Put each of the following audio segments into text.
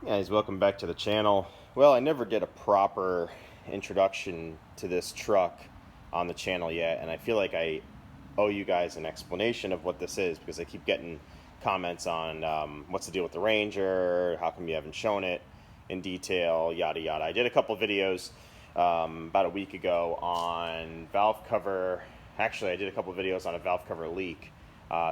Guys, welcome back to the channel. Well, I never did a proper introduction to this truck on the channel yet, and I feel like I owe you guys an explanation of what this is because I keep getting comments on what's the deal with the Ranger, how come you haven't shown it in detail, yada yada. I did a couple videos about a week ago on valve cover. Actually, I did a couple videos on a valve cover leak.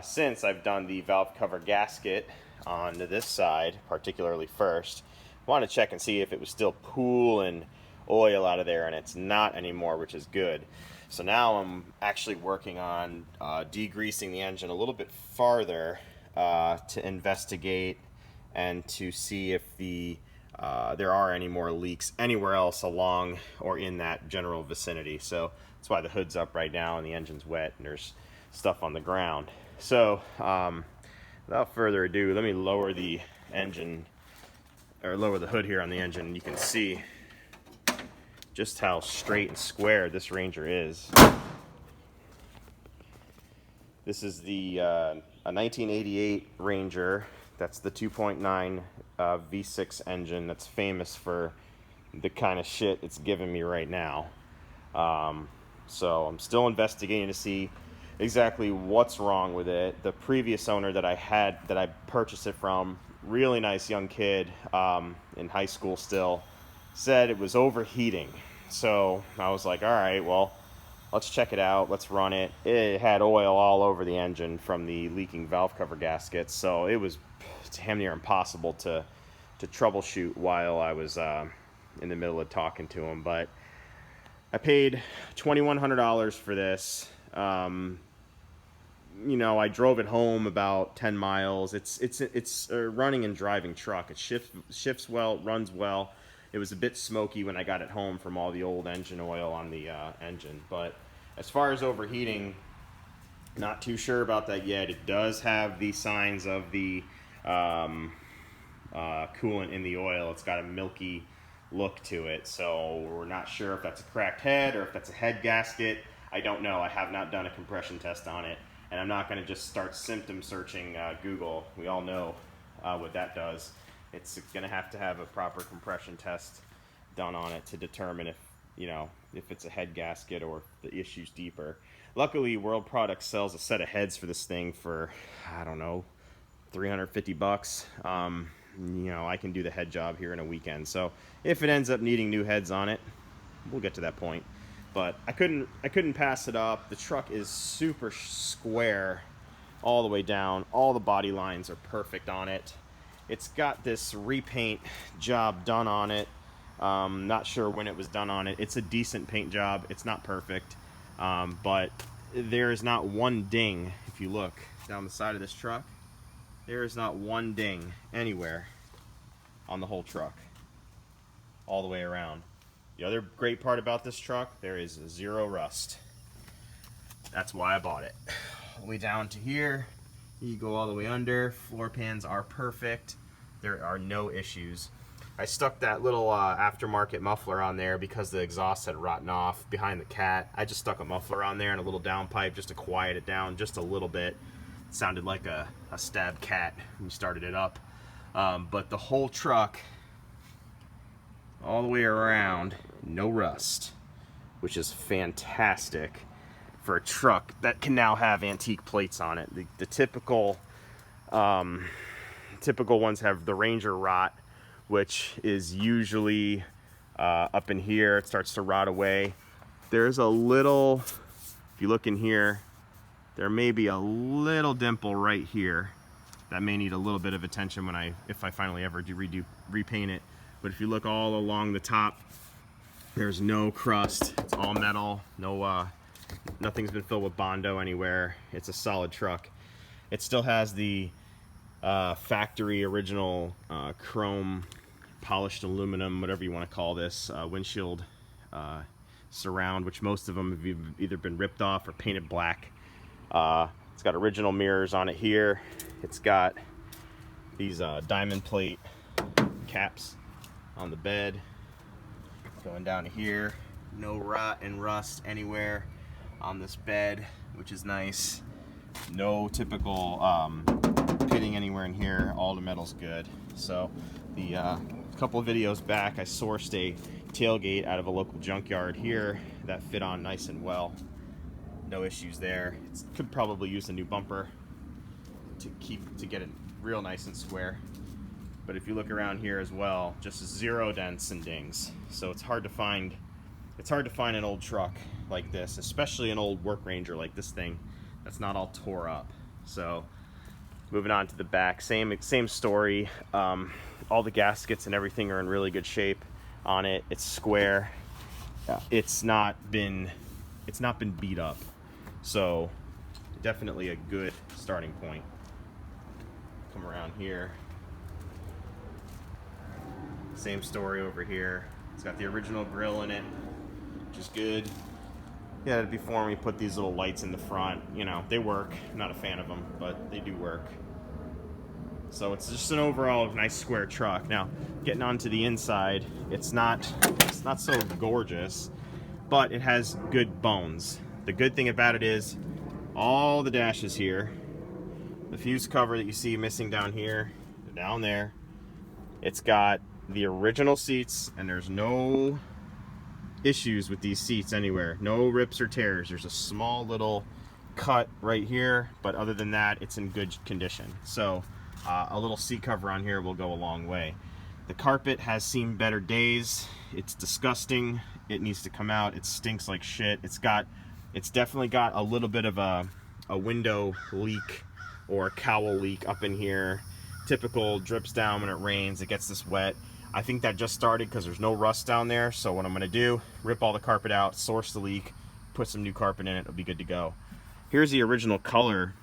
Since I've done the valve cover gasket on this side, particularly first, I wanted to check and see if it was still pooling oil out of there, and it's not anymore, which is good. So now I'm actually working on degreasing the engine a little bit farther to investigate and to see if there are any more leaks anywhere else along or in that general vicinity. So that's why the hood's up right now and the engine's wet and there's stuff on the ground. So without further ado, let me lower the engine, or lower the hood here on the engine, and you can see just how straight and square this Ranger is. This is the a 1988 Ranger. That's the 2.9 V6 engine that's famous for the kind of shit it's giving me right now. So I'm still investigating to see exactly what's wrong with it. The previous owner that I purchased it from, really nice young kid in high school still, said it was overheating. So I was like, all right, well, let's check it out. Let's run it. It had oil all over the engine from the leaking valve cover gaskets, so it was damn near impossible to troubleshoot while I was in the middle of talking to him. But I paid $2,100 for this. You know, I drove it home about 10 miles. It's a running and driving truck. It shifts well, runs well. It was a bit smoky when I got it home from all the old engine oil on the engine. But as far as overheating, not too sure about that yet. It does have the signs of the coolant in the oil. It's got a milky look to it, so we're not sure if that's a cracked head or if that's a head gasket. I don't know. I have not done a compression test on it, and I'm not going to just start symptom searching Google. We all know what that does. It's going to have a proper compression test done on it to determine if, you know, if it's a head gasket or if the issue's deeper. Luckily, World Products sells a set of heads for this thing for, I don't know, $350. You know, I can do the head job here in a weekend. So if it ends up needing new heads on it, we'll get to that point. But I couldn't pass it up. The truck is super square all the way down. All the body lines are perfect on it. It's got this repaint job done on it. Not sure when it was done on it. It's a decent paint job. It's not perfect, but there is not one ding. If you look down the side of this truck, there is not one ding anywhere on the whole truck, all the way around. The other great part about this truck, there is zero rust. That's why I bought it. All the way down to here, you go all the way under. Floor pans are perfect. There are no issues. I stuck that little aftermarket muffler on there because the exhaust had rotten off behind the cat. I just stuck a muffler on there and a little downpipe just to quiet it down just a little bit. It sounded like a stabbed cat when you started it up. But the whole truck, all the way around, no rust, which is fantastic for a truck that can now have antique plates on it. The typical ones have the Ranger rot, which is usually up in here. It starts to rot away. There's a little, if you look in here, there may be a little dimple right here that may need a little bit of attention if I finally ever do repaint it. But if you look all along the top, there's no crust. It's all metal. No, nothing's been filled with Bondo anywhere. It's a solid truck. It still has the factory original chrome polished aluminum, whatever you want to call this, windshield surround, which most of them have either been ripped off or painted black. It's got original mirrors on it here. It's got these diamond plate caps on the bed. Going down to here, no rot and rust anywhere on this bed, which is nice. No typical pitting anywhere in here. All the metal's good. So the couple of videos back, I sourced a tailgate out of a local junkyard here that fit on nice and well. No issues there. It could probably use a new bumper to get it real nice and square. But if you look around here as well, just 0 dents and dings. So it's hard to find. It's hard to find an old truck like this, especially an old Work Ranger like this thing that's not all tore up. So moving on to the back, same story. All the gaskets and everything are in really good shape on it. It's square. It's not been beat up. So definitely a good starting point. Come around here. Same story over here. It's got the original grill in it, which is good. Yeah, before we put these little lights in the front, you know, they work. I'm not a fan of them, but they do work. So it's just an overall nice square truck. Now, getting onto the inside, it's not so gorgeous, but it has good bones. The good thing about it is all the dashes here, the fuse cover that you see missing down here, down there, it's got the original seats, and there's no issues with these seats anywhere. No rips or tears. There's a small little cut right here, but other than that, it's in good condition. So a little seat cover on here will go a long way. The carpet has seen better days. It's disgusting. It needs to come out. It stinks like shit. It's definitely got a little bit of a window leak or a cowl leak up in here. Typical, drips down when it rains. It gets this wet. I think that just started because there's no rust down there. So what I'm going to do, rip all the carpet out, source the leak, put some new carpet in it. It'll be good to go. Here's the original color.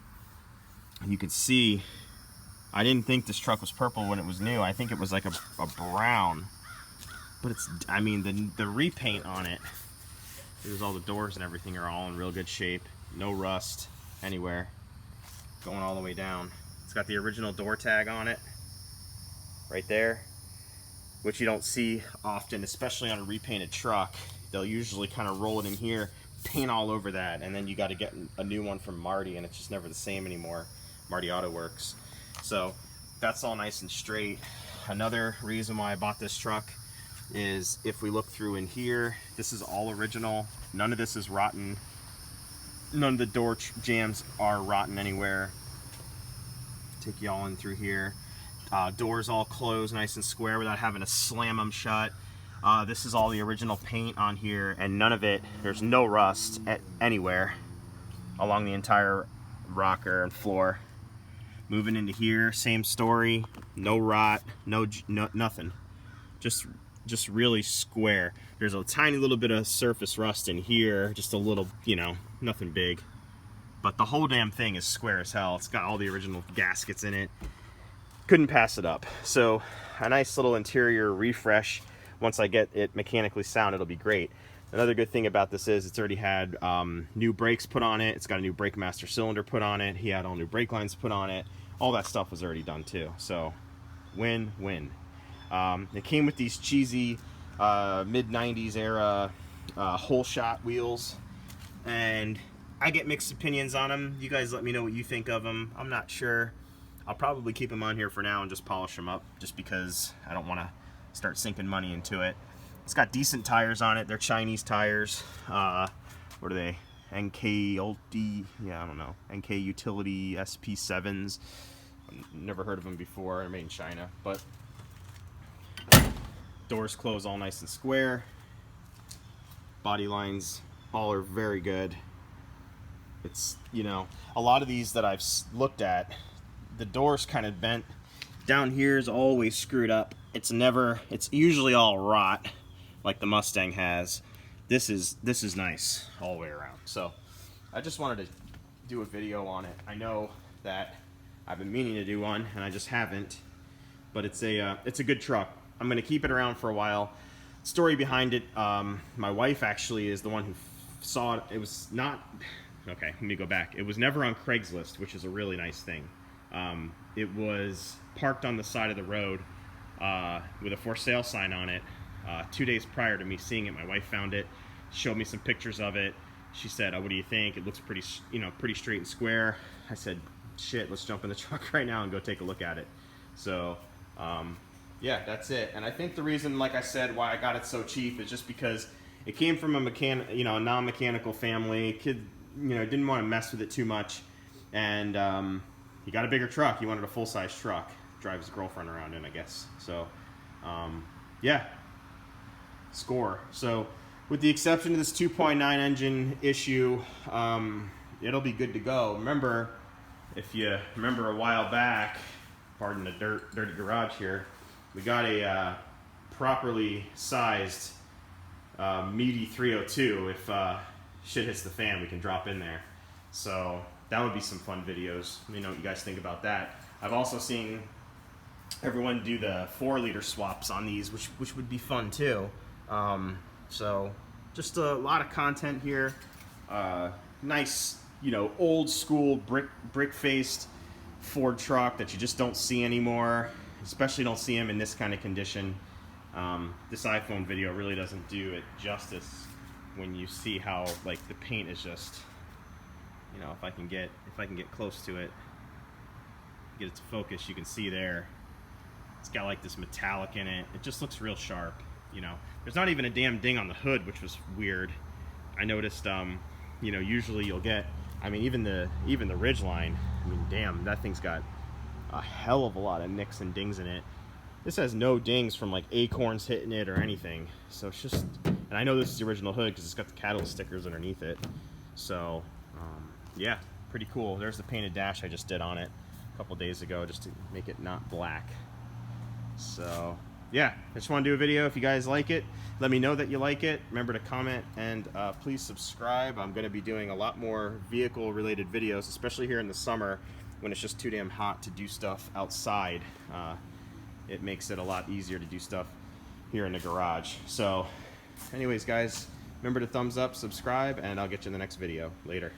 You can see, I didn't think this truck was purple when it was new. I think it was like a brown. But it's, I mean, the repaint on it, there's all the doors and everything are all in real good shape. No rust anywhere. Going all the way down. It's got the original door tag on it. Right there. Which you don't see often, especially on a repainted truck. They'll usually kind of roll it in here, paint all over that, and then you got to get a new one from Marty, and it's just never the same anymore. Marty Auto Works. So that's all nice and straight. Another reason why I bought this truck is if we look through in here, this is all original. None of this is rotten. None of the door jambs are rotten anywhere. Take you all in through here. Doors all closed nice and square without having to slam them shut. This is all the original paint on here, and none of it, there's no rust anywhere along the entire rocker and floor. Moving into here, same story. No rot, no nothing. Just really square. There's a tiny little bit of surface rust in here, just a little, you know, nothing big. But the whole damn thing is square as hell. It's got all the original gaskets in it. Couldn't pass it up. So a nice little interior refresh. Once I get it mechanically sound, it'll be great. Another good thing about this is it's already had new brakes put on it. It's got a new brake master cylinder put on it. He had all new brake lines put on it. All that stuff was already done too. So win-win. It came with these cheesy mid-90s era hole shot wheels, and I get mixed opinions on them. You guys let me know what you think of them. I'm not sure. I'll probably keep them on here for now and just polish them up, just because I don't want to start sinking money into it. It's got decent tires on it. They're Chinese tires. What are they? NK Ulti, yeah, I don't know. NK Utility SP7s. Never heard of them before. They're made in China, but doors close all nice and square. Body lines all are very good. It's, you know, a lot of these that I've looked at, the door's kind of bent. Down here is always screwed up. It's usually all rot like the Mustang has. This is nice all the way around. So I just wanted to do a video on it. I know that I've been meaning to do one and I just haven't, but it's a good truck. I'm gonna keep it around for a while. Story behind it, my wife actually is the one who saw it. It was not, okay, let me go back. It was never on Craigslist, which is a really nice thing. It was parked on the side of the road with a for sale sign on it. 2 days prior to me seeing it, my wife found it, showed me some pictures of it. She said, "Oh, what do you think? It looks pretty, you know, pretty straight and square." I said, shit, let's jump in the truck right now and go take a look at it. So yeah, that's it. And I think the reason, like I said, why I got it so cheap is just because it came from a non-mechanical family. Kid, didn't want to mess with it too much, and he got a bigger truck. He wanted a full-size truck. Drive his girlfriend around in, I guess. So yeah, score. So with the exception of this 2.9 engine issue, it'll be good to go. Remember, if you remember a while back, pardon the dirty garage here, we got a properly sized meaty 302. If shit hits the fan, we can drop in there. So that would be some fun videos. Let me know what you guys think about that. I've also seen everyone do the 4-liter swaps on these, which would be fun too. So just a lot of content here. Nice, old school brick faced Ford truck that you just don't see anymore. Especially don't see them in this kind of condition. This iPhone video really doesn't do it justice when you see how like the paint is just, if I can get close to it, get it to focus, you can see there. It's got like this metallic in it. It just looks real sharp. There's not even a damn ding on the hood, which was weird. I noticed, usually you'll get, even the Ridgeline. Damn, that thing's got a hell of a lot of nicks and dings in it. This has no dings from like acorns hitting it or anything. So it's just, and I know this is the original hood because it's got the catalyst stickers underneath it. So yeah, pretty cool. There's the painted dash I just did on it a couple days ago just to make it not black. So yeah, I just want to do a video. If you guys like it, let me know that you like it. Remember to comment and please subscribe. I'm going to be doing a lot more vehicle related videos, especially here in the summer when it's just too damn hot to do stuff outside. It makes it a lot easier to do stuff here in the garage. So anyways, guys, remember to thumbs up, subscribe, and I'll get you in the next video. Later.